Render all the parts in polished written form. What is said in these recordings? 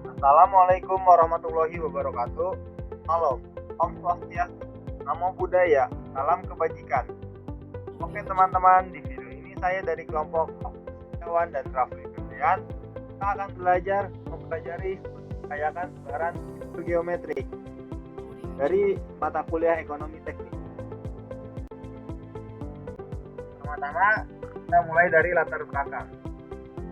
Assalamualaikum warahmatullahi wabarakatuh. Halo, Om Swastiastu, Namo Buddhaya, salam kebajikan. Oke teman-teman, di video ini saya dari kelompok Kawan dan Rafli Febrian. Kita akan mempelajari kayakan sebaran geometrik dari mata kuliah ekonomi teknik. Pertama-tama kita mulai dari latar belakang.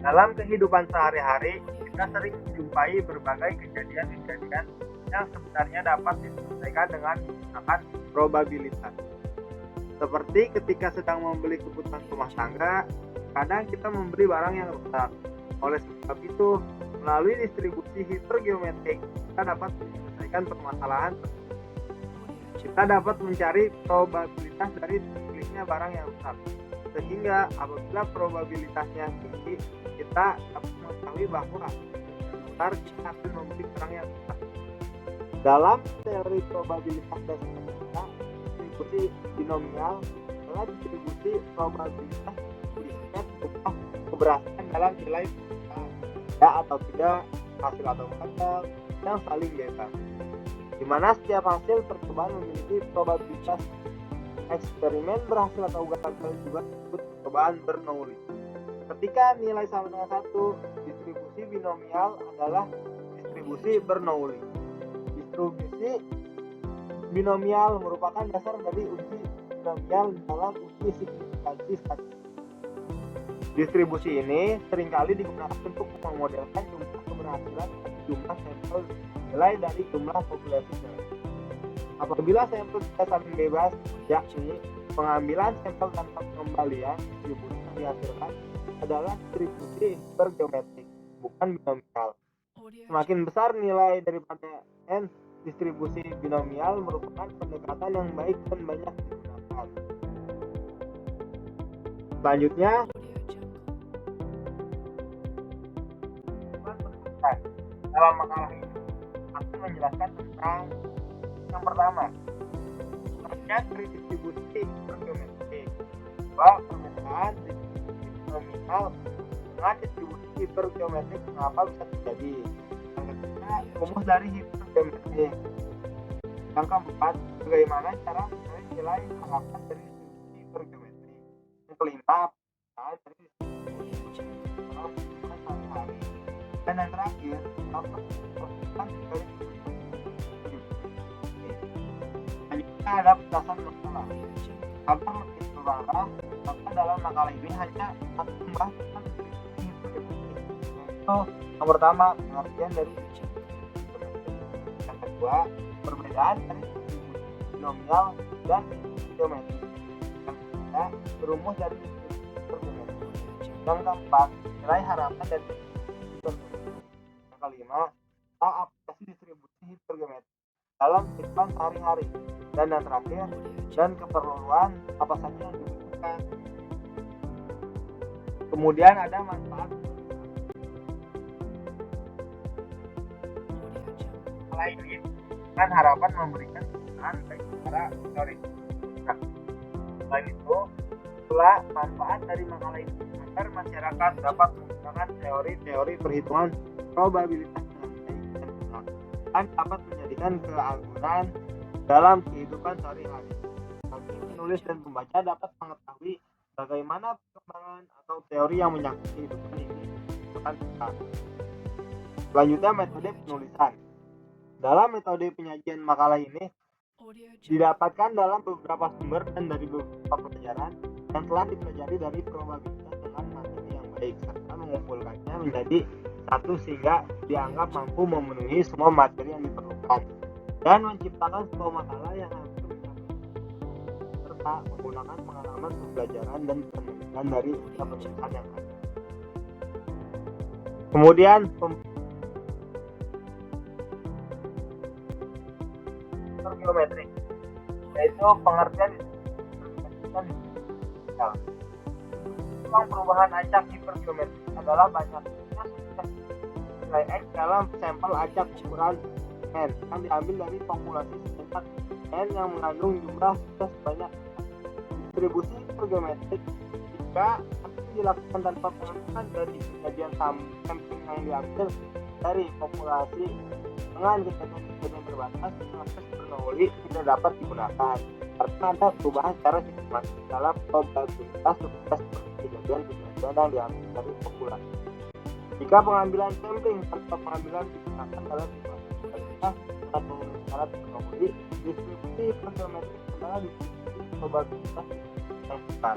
Dalam kehidupan sehari-hari, kita sering menjumpai berbagai kejadian-kejadian yang sebenarnya dapat diselesaikan dengan menggunakan probabilitas. Seperti ketika sedang membeli kebutuhan rumah tangga, kadang kita membeli barang yang rusak. Oleh sebab itu, melalui distribusi hipergeometrik, kita dapat menyelesaikan permasalahan tersebut. Kita dapat mencari probabilitas dari terpilihnya barang yang rusak. Sehingga apabila probabilitasnya tinggi, kita dapat mengetahui bahwa besar kita akan membeli barang yang rusak. Dalam teori probabilitas dasar, distribusi binomial adalah distribusi probabilitas disebut berupa keberhasilan dalam nilai ya atau tidak, hasil atau gagal yang saling bebas, di mana setiap hasil percobaan memiliki probabilitas. Eksperimen berhasil atau gagal juga disebut percobaan Bernoulli. Ketika nilai sama dengan 1, distribusi binomial adalah distribusi Bernoulli. Distribusi binomial merupakan dasar dari uji binomial dalam uji signifikansi statistik. Distribusi ini seringkali digunakan untuk memodelkan jumlah keberhasilan jumlah sampel nilai dari jumlah populasi nilai. Apabila sampel tidak saling bebas, yakni pengambilan sampel tanpa pengembalian, distribusi yang dihasilkan adalah distribusi hipergeometrik, bukan binomial. Semakin besar nilai daripada n, distribusi binomial merupakan pendekatan yang baik dan banyak digunakan. Selanjutnya, dalam makalah ini akan menjelaskan tentang yang pertama, pengertian dari distribusi hipergeometrik. Perbedaan distribusi binomial dengan distribusi hipergeometrik mengapa bisa terjadi. Yang ketiga, rumus dari hipergeometrik. Yang keempat, bagaimana cara mencari nilai harapan dari distribusi hipergeometrik. Yang kelima, perbedaan dari distribusi sehari-hari. Dan yang terakhir, perbedaan dari ada belasan masalah. Agar lebih terarah, maka dalam makalah ini hanya satu pembahasan yaitu yang pertama, pengertian dari yang kedua, perbedaan dari binomial dan geometri. Yang ketiga, rumus dari hipergeometri. Yang keempat, nilai harapan dari hipergeometri. Yang kelima, aplikasi distribusi hipergeometri dalam kehidupan sehari-hari. Dan yang terakhir, dan keperluan apa saja yang dibutuhkan. Kemudian ada manfaat lainnya dengan harapan memberikan kegunaan baik secara teori. Selain itu, pula manfaat dari makalah ini agar masyarakat dapat menggunakan teori-teori perhitungan probabilitas dengan baik dan benar, dan dapat menjadikan keangguran dalam kehidupan sehari-hari. Bagi penulis dan pembaca dapat mengetahui bagaimana perkembangan atau teori yang menyangkut kehidupan ini akan besar. Selanjutnya, metode penulisan. Dalam metode penyajian makalah ini didapatkan dalam beberapa sumber dan dari beberapa pelajaran yang telah dipelajari dari probabilitas dengan materi yang baik, serta mengumpulkannya menjadi satu sehingga dianggap mampu memenuhi semua materi yang diperlukan, dan menciptakan sebuah makalah yang hampir mencapai serta menggunakan pengalaman pembelajaran dan penelitian dari penulisan yang ada. Kemudian geometrik, yaitu pengertian perubahan acak hipergeometrik adalah banyaknya nilai X dalam sampel acak ukuran N yang diambil dari populasi sebanyak N yang mengandung jumlah sebanyak. Distribusi hipergeometrik jika dilakukan tanpa pengambilan dari kejadian sampling yang diambil dari populasi dengan kejadian terbatas, proses Bernoulli tidak dapat digunakan karena ada perubahan secara sistematis dalam probabilitas sukses kejadian yang diambil dari populasi. Jika pengambilan sampling tanpa pengambilan digunakan dalam situasi probabilitas atau syarat Bernoulli, distribusi geometrik adalah distribusi probabilitas yang besar.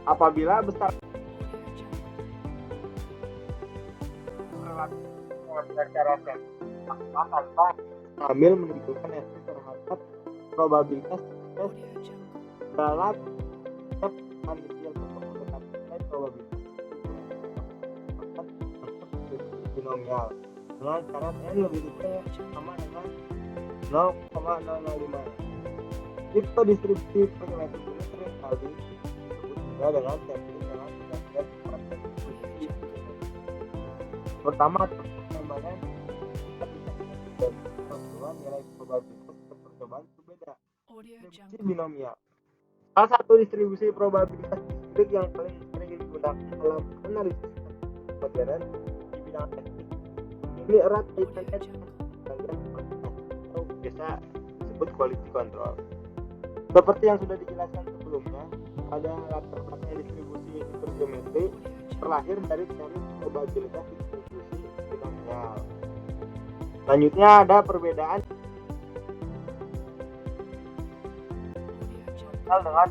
Apabila besar relatif pengambilan cara sampling tanpa mengambil menunjukkan efek terhadap probabilitas sukses dalam setiap kondisi mendekatkan probabilitas binomial dengan syarat n lebih kecil sama dengan 0,005. Jika distribusi geometrik ini seringkali disebut juga dengan sampling dengan kejadian distribusi. Pertama, perkembangan dan nilai probabilitas percobaan berbeda. Distribusi binomial. Salah satu distribusi probabilitas distrik yang paling sering digunakan dalam analisis modern di bidang teknik. Ini erat kaitannya dengan bagian kualitas atau biasa disebut quality control. Seperti yang sudah dijelaskan sebelumnya, pada latar belakang distribusi hipergeometri terlahir dari teori probabilitas distribusi binomial. Selanjutnya ada perbedaan dengan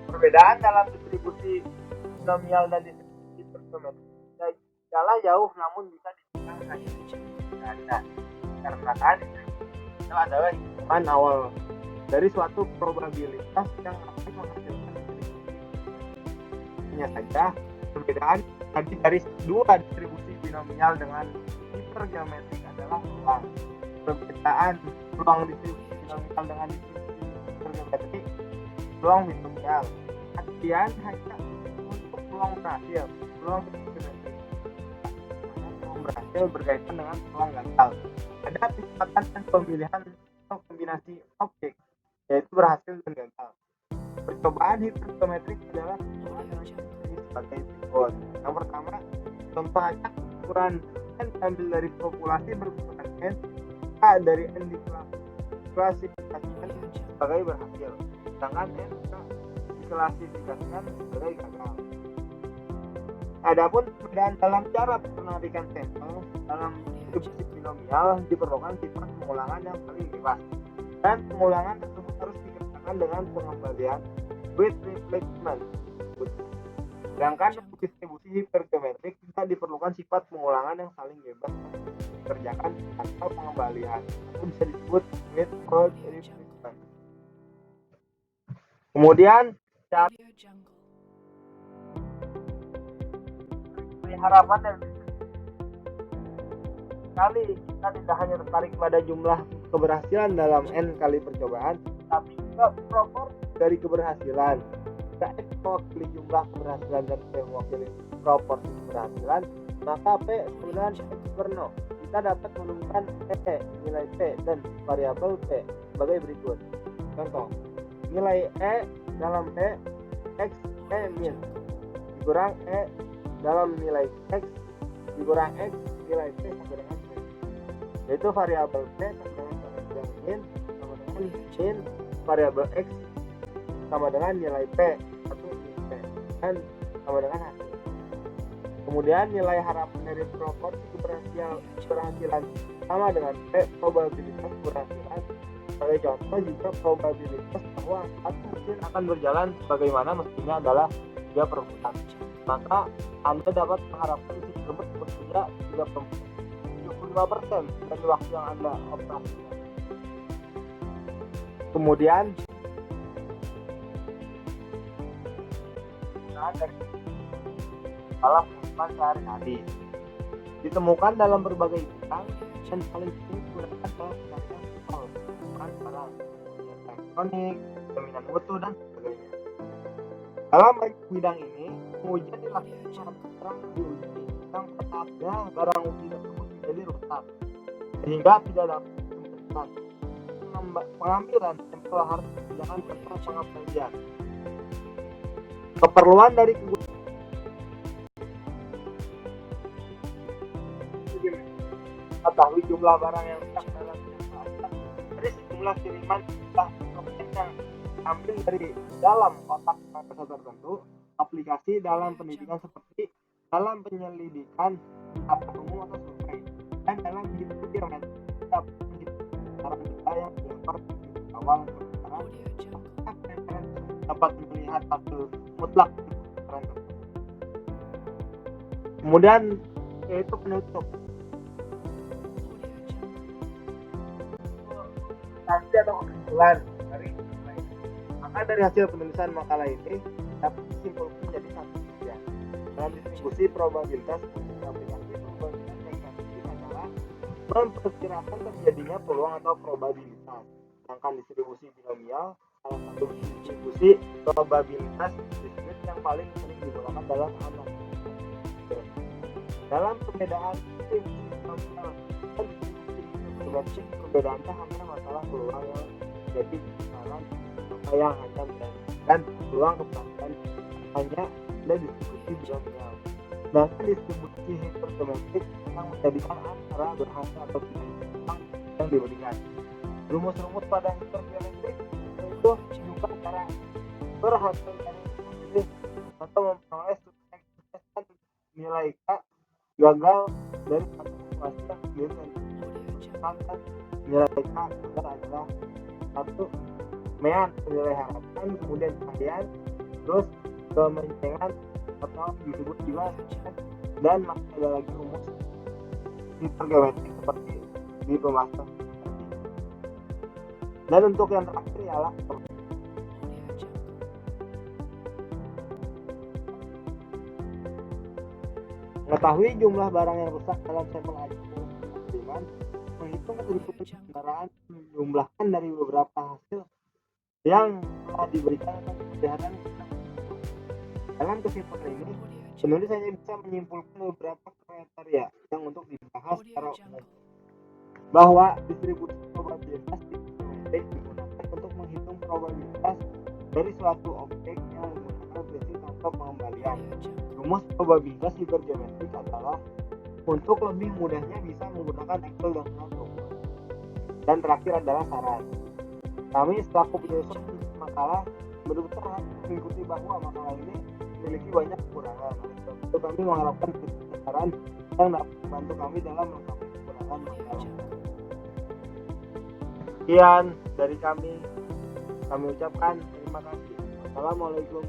perbedaan dalam distribusi binomial dan distribusi hipergeometri tidaklah jauh, namun bisa diciptakan hanya ganda karena distribusi adalah hitungan awal dari suatu probabilitas yang akan menghasilkan distribusi. Hanya saja perbedaan tadi dari dua distribusi binomial dengan hipergeometrik adalah peluang. Perbedaan peluang distribusi binomial dengan distribusi hipergeometrik, peluang binomial. Artian hanya untuk peluang berhasil, peluang hipergeometrik. Peluang berhasil berkaitan dengan peluang gagal. Ada kecepatan dan pemilihan atau kombinasi objek, yaitu berhasil dan gagal. Percobaan hipergeometrik adalah percobaan yang sebagai berikut. Yang pertama, contoh acak ukuran n diambil dari populasi berukuran n, a dari n diklasifikasikan sebagai berhasil, sedangkan n diklasifikasikan sebagai gagal. Adapun perbedaan dalam cara penarikan sampel dalam distribusi binomial diperlukan sifat pengulangan yang paling bebas, dan pengulangan tersebut harus dikerjakan dengan pengembalian with replacement. Sedangkan untuk distribusi hipergeometrik tidak diperlukan sifat pengulangan yang saling bebas dikerjakan tanpa pengembalian, itu bisa disebut with replacement. Kemudian cara harapan dan kali kita tidak hanya tertarik pada jumlah keberhasilan dalam n kali percobaan, tapi juga proporsi dari keberhasilan. Jika x mewakili jumlah keberhasilan dan p mewakili proporsi keberhasilan, maka p sebenarnya x per 0. Kita dapat menemukan nilai p dan variabel p sebagai berikut. Contoh, nilai e dalam p x e min dikurang e dalam nilai x dikurang x nilai p sama dengan p, yaitu variabel p sama dengan min sama dengan min variabel x sama dengan nilai p atau min p dan sama dengan hasil. Kemudian nilai harapan dari proporsi keberhasilan sama dengan p probabilitas keberhasilan. Sebagai contoh, jika probabilitas bahwa satu mesin akan berjalan sebagaimana mestinya adalah 3/4, maka Anda dapat mengharapkan mesin tersebut bekerja 75% dari waktu yang Anda operasikan. Kemudian dalam kehidupan sehari-hari ditemukan dalam berbagai bidang dan paling sering digunakan dalam penelitian soal barang, elektronik, jaminan mutu dan sebagainya. Dalam bidang ini, pengujian dilakukan barang diuji yang pertama barang uji tersebut menjadi rusak sehingga tidak dapat ditemukan. Pengambilan sampel harus dilakukan tanpa pengembalian. Keperluan dari ketahui jumlah barang yang rusak dalam pengusahaan dari sejumlah kiriman jumlah yang ambil dari dalam kotak bahasa tertentu, aplikasi dalam pendidikan seperti dalam penyelidikan dapur umum atau survei, dan dalam mengikuti saran data yang dilempar di awal pendaftaran dapat melihat hasil mutlak pendaftaran. Kemudian yaitu penutup. Sanksi atau kesimpulan dari maka dari hasil penulisan makalah ini dapat disimpulkan menjadi satu tujuan dalam distribusi probabilitas. Aplikasi probabilitas negatif adalah memperkirakan terjadinya peluang atau probabilitas, sedangkan distribusi binomial salah satu distribusi probabilitas diskrit yang paling sering digunakan dalam analisis. Dalam perbedaan distribusi binomial dan distribusi perbedaannya hanya masalah peluang yang jadi kisaran yang hanya dan peluang keberhasilan hanya ada distribusi binomial. Sedangkan distribusi hipergeometrik yang menjadikan antara berhasil atau tidak yang diberikan. Rumus-rumus pada hipergeometrik itu juga cara berhasil dari atau memperoleh sukses nilai K gagal dari satu situasi yang biasa. Nilai K adalah satu mean nilai harapan, kemudian varian, terus kemencengan atau disebut juga, dan masih ada lagi rumus hipergeometrik seperti di pembahasan. Dan untuk yang terakhir ialah mengetahui jumlah barang yang rusak dalam sampel ajudan, menghitung keterlibatan kendaraan, menjumlahkan dari beberapa hasil yang telah diberikan akan kejahatan. Dalam kesimpulan ini, penulis hanya bisa menyimpulkan beberapa kriteria yang untuk dibahas secara umum, bahwa distribusi probabilitas digunakan untuk menghitung probabilitas dari suatu objek yang menggunakan prinsip tanpa pengembalian. Rumus probabilitas hipergeometrik adalah untuk lebih mudahnya bisa menggunakan Excel dengan rumus. Dan terakhir adalah saran. Kami selaku penulis makalah benar-benar harus mengikuti bahwa makalah ini memiliki banyak kekurangan. Untuk kami mengharapkan saran yang dapat membantu kami dalam melengkapi kekurangan makalah. Sekian dari kami ucapkan terima kasih. Assalamualaikum.